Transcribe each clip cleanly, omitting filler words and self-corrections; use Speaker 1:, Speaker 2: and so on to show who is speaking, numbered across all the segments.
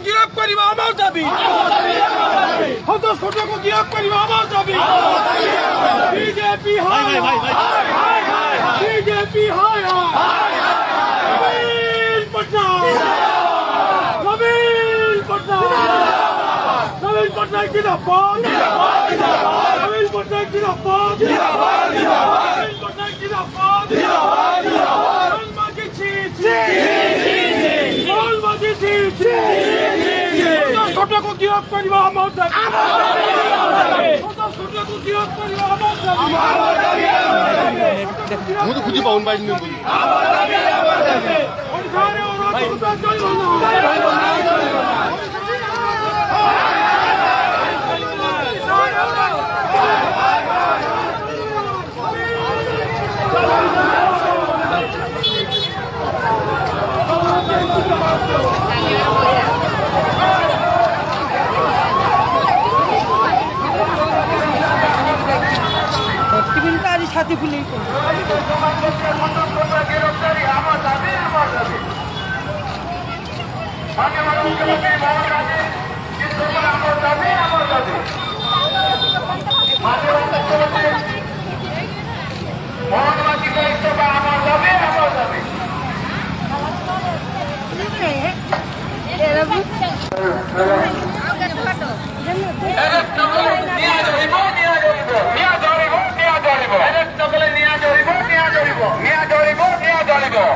Speaker 1: गिरफ्त करिबा आमार दाबी सन्तोष घोषको गिरफ्त करिबा आमार दाबी बीजेपी हाय बीजेपी हाय नवीन पटनायक जिंदाबाद नवीन पटनायक जिंदाबाद नवीन पटनायक जिंदाबाद छोटा को गिरफ्त करिबा आमार दाबी छोटा को गिरफ्त करिबा आमार दाबी
Speaker 2: म त खुजी पाउन पाइन नि
Speaker 1: छाती खुली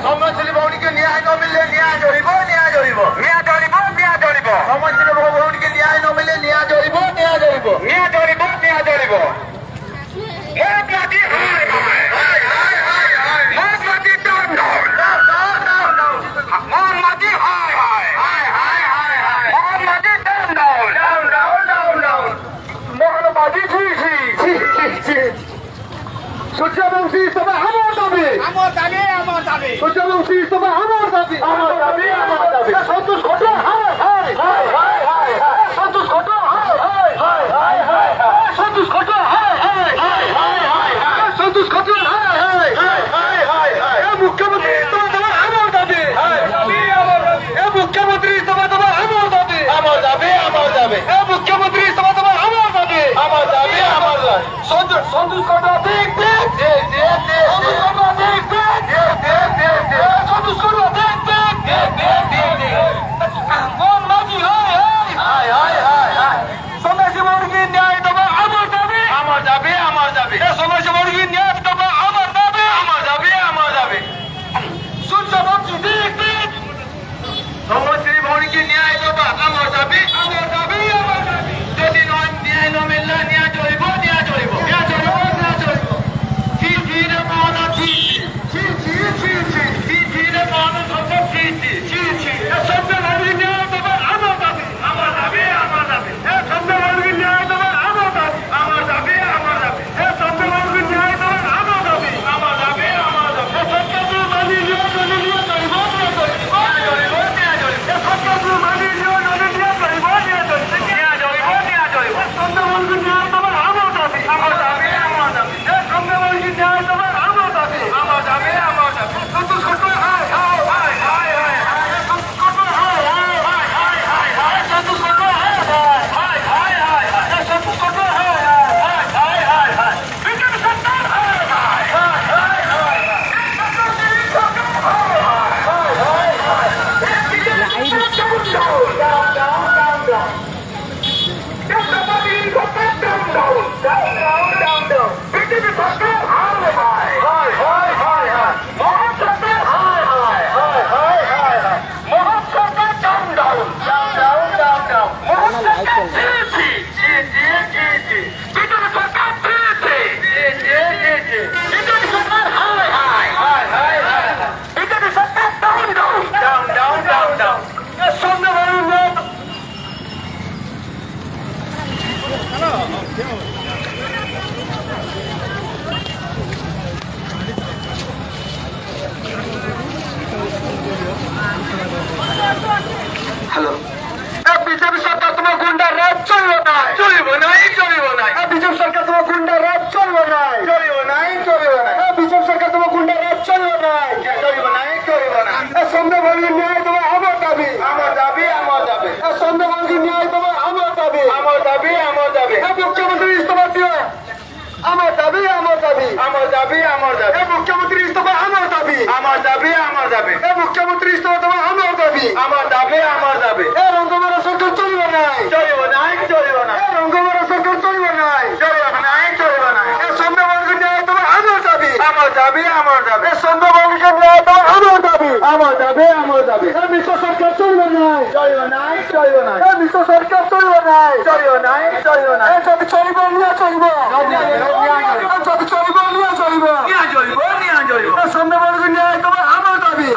Speaker 2: समझली भौणी के न्याय न मिले न्याय जोड़िब न्याय जोड़िब न्याय जोड़िब न्याय जोड़िब समझली भौणी के न्याय न मिले न्याय जोड़िब न्याय जोड़िब न्याय जोड़िब न्याय जोड़िब मोहम्मदी हाय हाय हाय हाय हाय मोहम्मदी डाउन डाउन मोहम्मदी हाय हाय हाय हाय हाय हाय Mohammadi down down down down down Mohammadi जी जी सूर्यवंशी सभा আমার দাবি सूर्यवंशी सभा আমার দাবি সন্তোষ ঘটনা হায় হায় হায় হায় হায় সন্তোষ ঘটনা হায় হায় হায় হায় হায় সন্তোষ ঘটনা হায় হায় হায় হায় হায় সন্তোষ ঘটনা হায় হায় হায় হায় হায় হায় মুখ্যমন্ত্রী সভা আমার দাবি মুখ্যমন্ত্রী সভা আমার দাবি মুখ্যমন্ত্রী সভা আমার দাবি সন্তোষ ঘটনা দেখ हेलो बीजेपी सरकार तुम्हें गुंडा राज चलो ना बीजेपी सरकार तुम्हें गुंडा राज चलो ना बीजेपी सरकार तुम्हें गुंडा राज चलो ना संध्या भरी न्याय तुम्हें আমার দাবি দাবি এ মুখ্যমন্ত্রী ইস্তফা আমার দাবি এ মুখ্যমন্ত্রী ইস্তফা দেওয়া আমার দাবি এ রঙ্গমারা সরকার চলবে নাই এ রঙ্গমারা সরকার চলবে নাই এ সন্ধ্যাবলকে ন্যায় দেওয়া আমার দাবি এ সন্ধ্যাবলকে ন্যায় দেওয়া আমার দাবি এ মিশ্র সরকার চলবে নাই এ মিশ্র সরকার চলবে নাই এ যদি চলিব নিয়ে চলিব যদি চলিব নিয়ে চলিব এ সন্ধ্যাবলকে ন্যায় দেওয়া আমার দাবি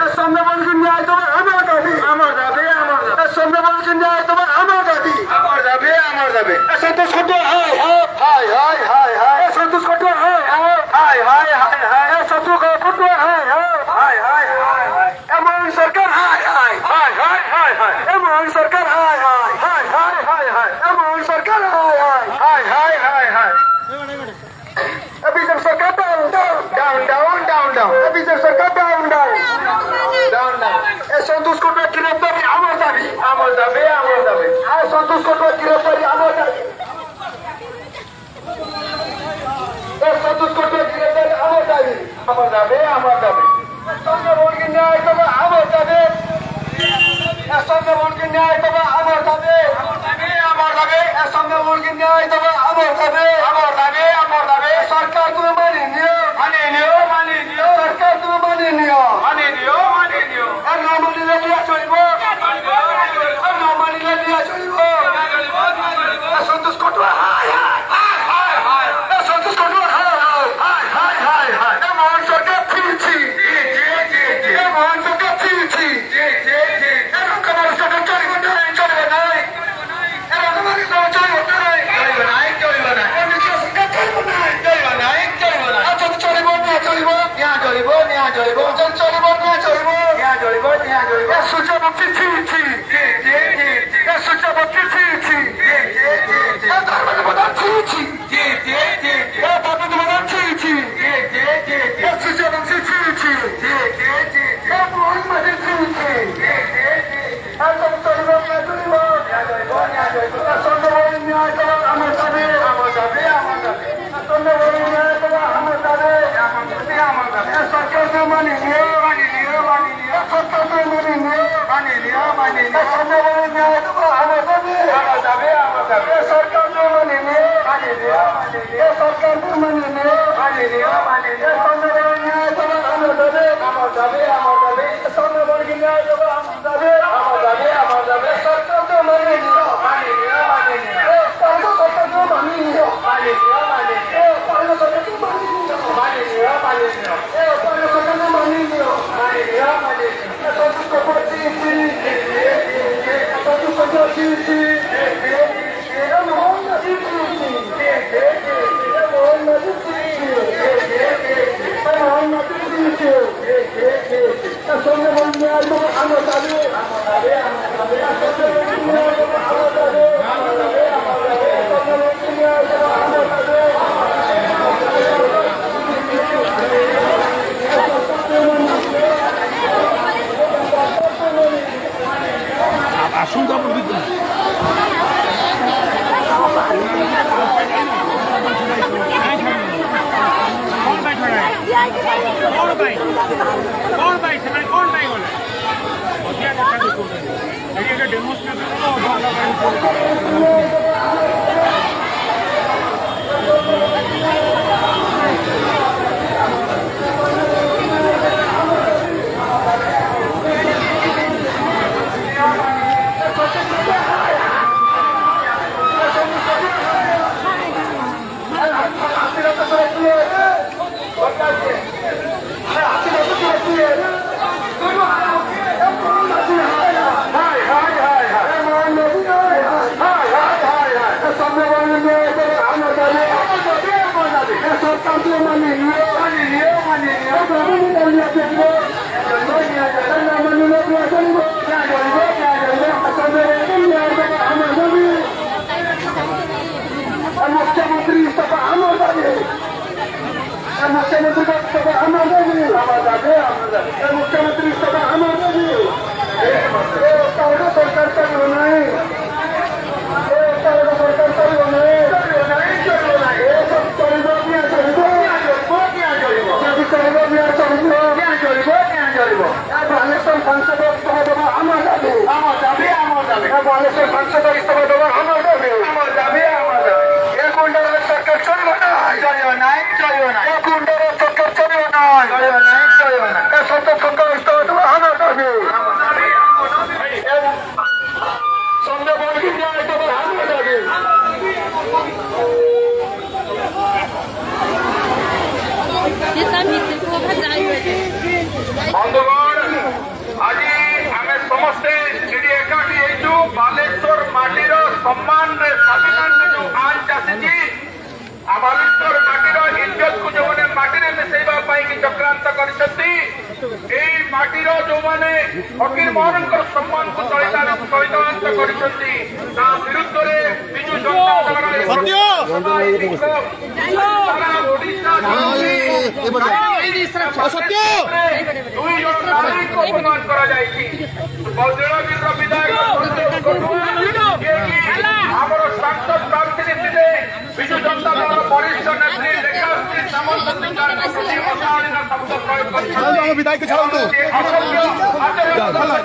Speaker 2: এ সন্ধ্যাবলকে ন্যায় দেওয়া আমার দাবি এ সন্ধ্যাবলকে ন্যায় দেওয়া আমার দাবি এ সন্তোষ কত হাই এ সন্তোষ কত হাই এ সন্তোষ কত হাই এ মোহন সরকার হাই এ মোহন সরকার হাই এ মোহন সরকার হাই এ বিজেপি সরকার ডাউন এ বিজেপি সরকার ডাউন এ সন্তোষ কত গ্রেফতারি আমার দাবি এ সন্তোষ কত গ্রেফতারি আমার দাবি এ সন্তোষ কত গ্রেফতারি আমার দাবি সন্ধ্যাবলকে ন্যায় দেওয়া আমার দাবি এ সন্ধ্যাবলকে ন্যায় দেওয়া আমার দাবি এ সন্ধ্যাবলকে ন্যায় দেওয়া আমার দাবি সরকার তুমি মানি নিও সরকার তুমি মানি নিও এ না মানিলে নিয়ে চলিব এ সন্তোষ কটুয়া এ সন্তোষ কটুয়া এ মোহন সরকার ফিরছি এ মোহন সরকার ফিরছি এ রঙ্গমারা সরকার চলিব নাই এ রঙ্গমারা সরকার চলিব নাই এ মিশ্র সরকার চলিব নাই এ যদি চলিব নিয়ে চলিব যদি চলিব নিয়ে চলিব এ সূর্যমুখী ফিরছি এ সূর্যমুখী ফিরছি এ ধর্মের প্রধান ফিরছি এ ধর্মের প্রধান ফিরছি এ সূর্যমুখী ফিরছি এ মোহন মাঝে ফিরছি এ যদি চলিব নিয়ে চলিব এ সন্ধ্যাবল ন্যায় দেওয়া আমার দাবি সন্ধ্যাবল ন্যায় দেওয়া আমার দাবি এ সরকার তো মানি নিও এ সরকার তো মানি নিও এ সন্ধ্যাবল ন্যায় দেওয়া আমার দাবি এ সরকার তো মানি নিও এ সরকার তো মানি নিও এ সন্ধ্যাবল ন্যায় দেওয়া আমার দাবি এ সন্ধ্যাবলকে ন্যায় দেওয়া আমার দাবি এ সরকার তো মানি নিও এ সরকার তো মানি নিও এ সরকার তো মানি নিও
Speaker 1: আসুন তো আপনার বিদ্যুৎ मुख्यमंत्री इस्तीफा আমার দাবি मुख्यमंत्री का इस्तीफा আমার দাবি मुख्यमंत्री इस्तीफा আমার দাবি सरकार चलो नहीं सरकार चलो नहीं
Speaker 2: বালেশ্বর সাংসদ ইস্তফা দেওয়া আমার দাবি এ গুন্ডার সরকার চলবে না এ গুন্ডার সরকার চলবে না এ সরকার ইস্তফা দেওয়া আমার দাবি সন্ধ্যা বলবি আমার দাবি বন্ধুগণ আজি আমি সমস্তে সেটি একাঠি হয়েছু বালেশ্বর মাটির সম্মান স্বাভিমান যে আজ আসিছি বালেশ্বর মাটির ইজ্জত কু যে মাটিরে মিশাইবা চক্রান্ত করেছেন এই মাটির যে ফকির মোহনଙ୍କର সম্মানକୁ চরিতান্ত করেছেন তা বিরুদ্ধে বিজু জনতা দଳର দুই জন নারীଙ୍କୁ অপমান করা যাইছি বৌদ্ধবীর বিধায়ক আমার সাংসদ প্রার্থী ଥିଲେ বিজু জনতা দଳର বরিষ্ঠ নেত্রী লেখাশ্রী ସାମନ୍ତଙ୍କ ପ୍ରତି ଅଶାଳୀନ ଶବ୍ଦ ପ୍ରୟୋଗ କରିଛନ୍ତି ବିଧାୟକ ଛାଡ଼ନ୍ତୁ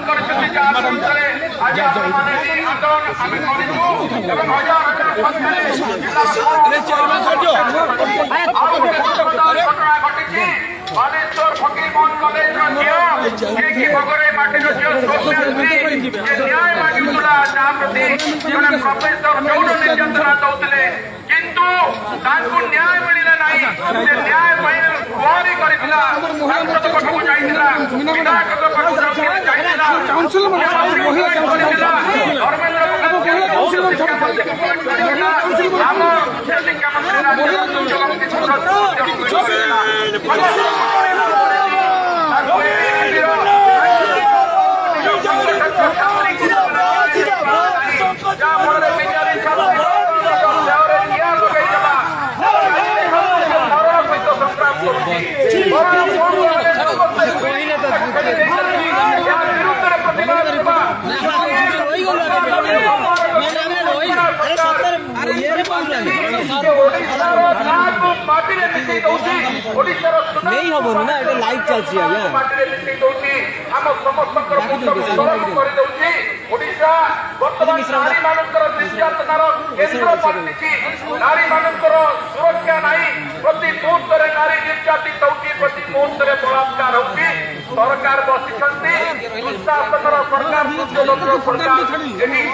Speaker 2: କରିଛନ୍ତି ଯେ ଆନ୍ଦୋଳନରେ ଆଜି ଆମମାନେ ଏହି ଆନ୍ଦୋଳନ ଆମେ କରିଛୁ ଏବଂ ହଜାର ହଜାର ଘଟଣା ଘଟିଛି ବାଲେଶ୍ୱର ଫକୀର ମୋହନ କଲେଜର ଝିଅ ଯିଏକି ବଗରେଇ ମାଟିର ଝିଅ ସୌମ୍ୟାଶ୍ରୀ ନ୍ୟାୟ ମାଗୁଥିଲା ତା ପ୍ରତି ଜଣେ ପ୍ରଫେସର ଯୌନ ନିର୍ଯାତନା ଦଉଥିଲେ କିନ୍ତୁ ତାଙ୍କୁ ନ୍ୟାୟ ମିଳିଲା ନାହିଁ ସେ ନ୍ୟାୟ ପାଇଁ ଗୁହାରି କରିଥିଲା ସାଂସଦ ପାଖକୁ ଯାଇଥିଲା ବିଧାୟକ ପାଖକୁ ଯାଇଥିଲା ଆମ
Speaker 3: नहीं हम ना लाइव चलती है
Speaker 2: नारी मानकर सुरक्षा नहीं प्रति मुहूर्त नारी निर्यातित होती प्रति मुहूर्त बलात्कार होती सरकार बसिଛନ୍ତି दुशासन सरकार सरकार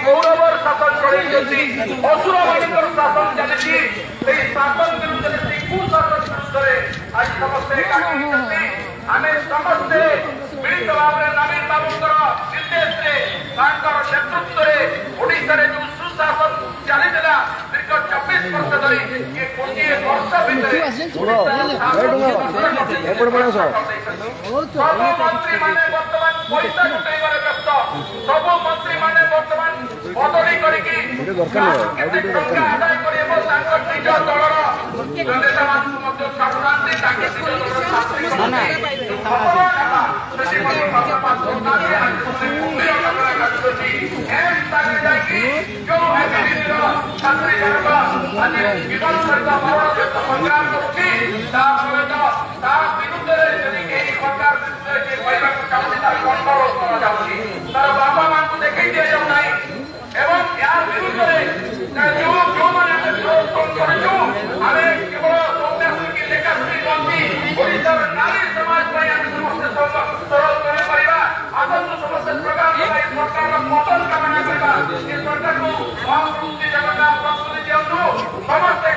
Speaker 2: गौरवर शासन चलती असुर मानकर शासन चलती शासन विरुद्ध कुशासन विरुद्ध आज समस्ते आम समस्ते मिलित भाव में नवीन बाबूर निर्देश नेतृत्व में ओडिशा जो सुशासन चली दीर्घ 24 वर्ष धरी ये गोटे वर्ष भितर सब मंत्री मैंने बर्तमान पैसा जुटाइबार व्यस्त सब मंत्री मैंने बर्तमान बदली करके आदाय कर निज दलर नेता मान छाड़ुना छात्री जनक आज जीवन सहित मरण संग्राम सरकार तार बापा मान को देखी दि जाऊ ना एवं यार विरुद्ध जो आम केवल सौम्याश्री लेखाश्री ओडिशार नारी समाज समस्ते आसतु समस्ते सरकार पतन कामना करवा सरकार को प्रस्तुति जगन्नाथ प्रस्तुति दिंतु समस्ते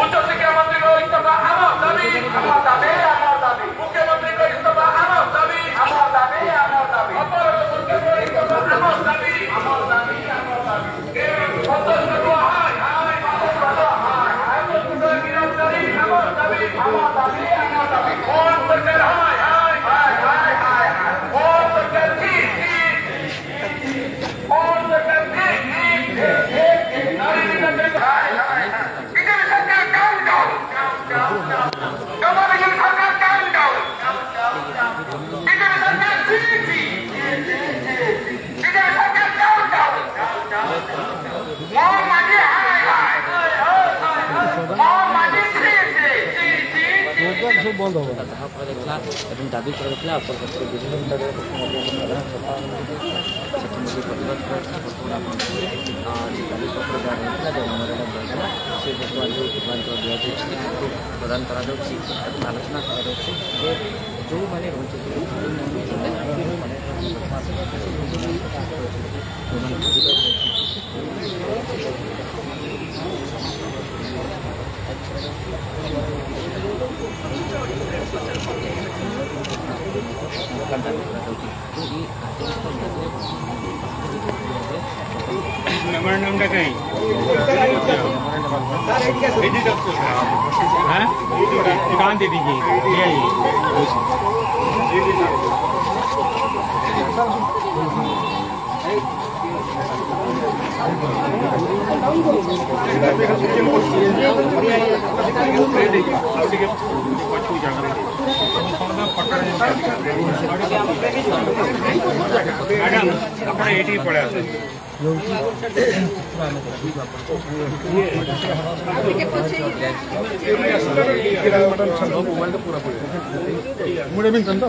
Speaker 2: उच्च शिक्षा मंत्री को इस्तीफा मुख्यमंत्री को इस्तीफा अपर मुख्यमंत्री को इस्तीफा
Speaker 3: दाबी कराइला अपरपक्षे विभिन्न दलर प्रदान करा आलोचना करा जो मैंने
Speaker 1: मेमोरेंडम टा कहीं कहाँ दे दीजिए मैडम अपने एटी पड़ा मुझे भी चंदा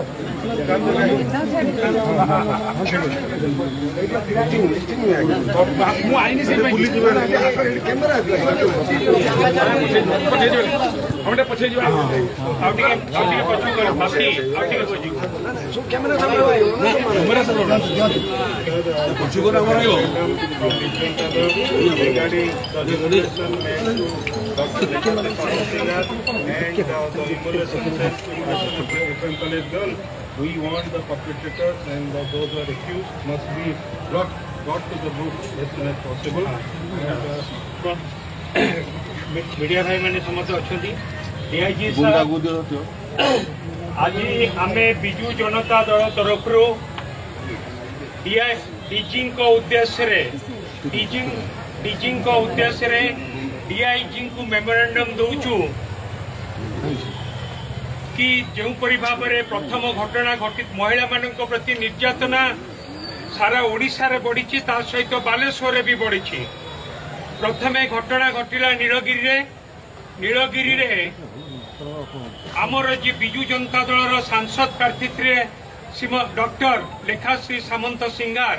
Speaker 1: ମୁଁ ଆଇନି ସେ ବୁଲି ଯିବା କ୍ୟାମେରା हमने पछे जो आउ टिके पछु कर फाटी आउ टिके पछु सो कैमरा सब कैमरा सब पछु कर हमर आयो we want the perpetrators and those who are accused must be brought to the book as soon as possible. Media भाई मैंने समझते अच्छा डीआईजी आज आम विजु जनता दल तरफ डीजी उद्देश्य डीआईजी को मेमोरेंडम दौचु कि जोपरी भाव में प्रथम घटना घटित महिला मान प्रति निर्यातना सारा ओडिशा रे बढ़ी सहित बालेश्वर भी बढ़ी प्रथम घटना घटला नीलगिरी रे आमर जी विजु जनता दल सांसद प्रार्थी थे डॉक्टर लेखाश्री सामंत सिंगार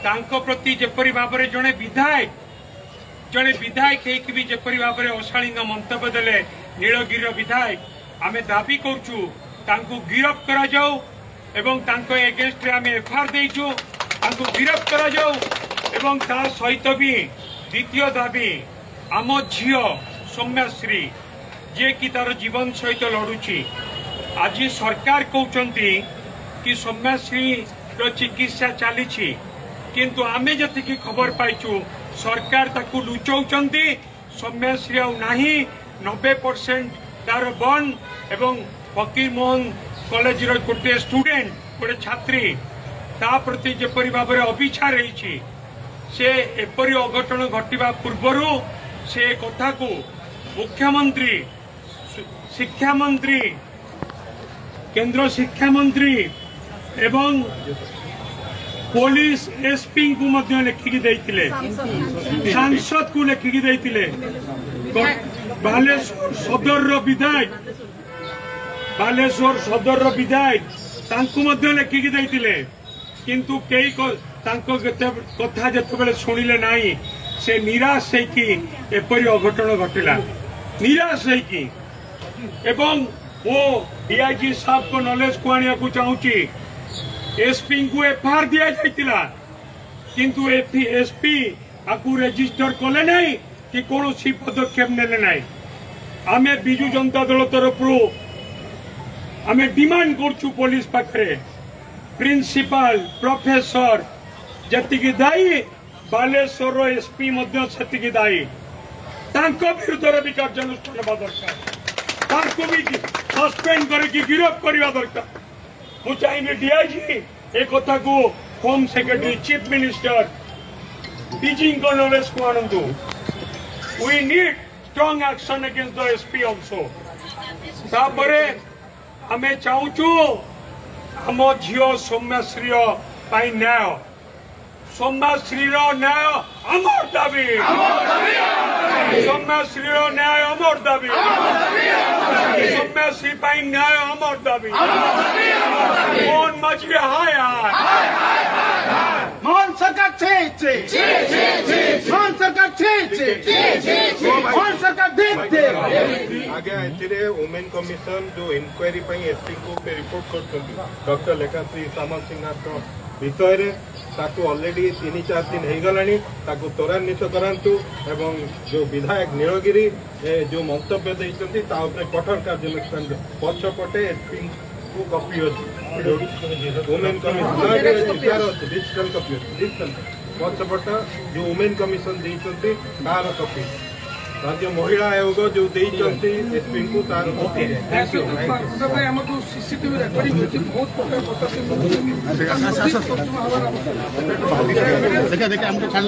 Speaker 1: तांको प्रति जेपरी भाव में जड़े विधायक भी जेपरी भाव में अशालीन मंतव्य देले नीलगिरी विधायक आम दाबी करूँ गिरफ करा जाऊ एवं तांको एगेंस्ट रे आम एफआईआर देइछु तांको गिरफ करा जाऊ एवं ता सहित भी द्वितीय दाबी आम झील सौम्याश्री जे कि तार जीवन सहित लड़ुची आज सरकार कहते कि सौम्याश्री चिकित्सा चली किंतु आमे जति खबर पाइचु सरकार ताकू लुचौचंती सौम्याश्री नाही 90% तार बन एवं फकीर मोहन कॉलेज गोटे स्टूडेंट गोटे छात्री ता प्रति जेपरी भाव में अभिछा रही से एपरी अघटन घटवा पूर्वर से कथा को मुख्यमंत्री शिक्षा मंत्री केंद्र शिक्षा मंत्री एवं पुलिस एसपी को लिखिकी देइतिले सांसद को लिखिकी देइतिले बालेश्वर सदर विधायक तांको मध्य लिखिकी देइतिले किंतु कई कथा जिते शुणिले नाई से निराश होकी एपरी अघटन घटला निराश होकी एवं वो डीआईजी साहब को नॉलेज को आने को चाहूँगी एसपी को एफआईआर दिया जाइतिला किंतु एसपी आपको रजिस्टर कले नहीं कि कौन सी पदक्षेप नेले नहीं आमे विजु जनता दल तरफ आमे डिमांड करछु पुलिस पाखरे प्रिंसिपल प्रोफेसर जतिकी दायी बालेश्वर एसपी से दायी विरुद्ध भी कार्यानुष्ठान दरकार भी सस्पेंड करके गिरफ करने दरकार मुझे चाहिए डीआईजी ए कथा को home secretary chief minister DG को नॉलेज को आनंदु we need strong action against the SP also तापरे हमें चाहूँ आम झील सौम्याश्री न्याय सौम्याश्री न्याय अमर दाबी सौम्याश्री न्याय अमर दाबी सम्य सिपाही न्याय अमर दाबी मोहन माझी हाय हाय
Speaker 4: मोहन सरकार छे मोहन सरकार छे मोहन सरकार दे
Speaker 5: आगे एथिरे वुमेन कमिशन जो इंक्वायरी पई एसपी को पे रिपोर्ट करछन डॉक्टर लेखाश्री सामल सिंह विषय रे ताकू ऑलरेडी 3-4 दिन हो गलानी ताकू त्वरान्वित करांतु एवं जो विधायक नीलगिरी जो मंतव्य देइछन्ती ता ऊपर कठोर कार्यानुष्ठान पछपटे एसपी को कॉपी अछि women commission digital copy digital पछपट जो वुमेन कमिशन देइछन्ती तार कॉपी राज्य महिला आयोग जो देइछन्ती एसपी को तार कॉपी
Speaker 4: सीसीटीवी रेकर्डिंग बहुत प्रकार देखा हमको छाड़